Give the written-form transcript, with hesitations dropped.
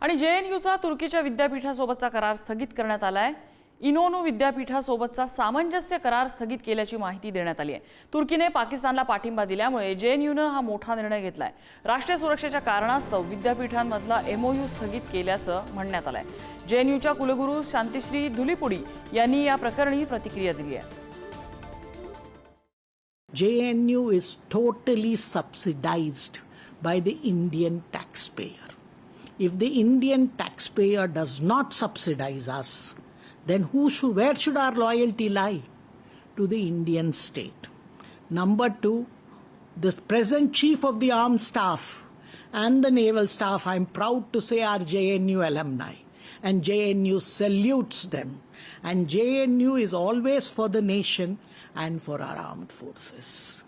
आणि JNUचा तुर्कीच्या विद्यापीठासोबतचा करार स्थगित करण्यात आलाय। इनोनू विद्यापीठासोबतचा सामंजस्य करार स्थगित केल्याची माहिती देण्यात आली आहे। तुर्कीने पाकिस्तानला पाठिंबा दिल्यामुळे JNUने हा मोठा निर्णय घेतलाय। राष्ट्रीय सुरक्षेच्या कारणास्तव विद्यापीठांमधला MOU स्थगित केल्याचं म्हणण्यात आलंय। JNUच्या कुलगुरू शांतिश्री धुलीपुडी यांनी या प्रकरणी प्रतिक्रिया दिली आहे। JNU is totally subsidized by the Indian taxpayer. If the Indian taxpayer does not subsidize us, then where should our loyalty lie? To the Indian state. Number two, the present chief of the armed staff and the naval staff, I'm proud to say, are JNU alumni. And JNU salutes them. And JNU is always for the nation and for our armed forces.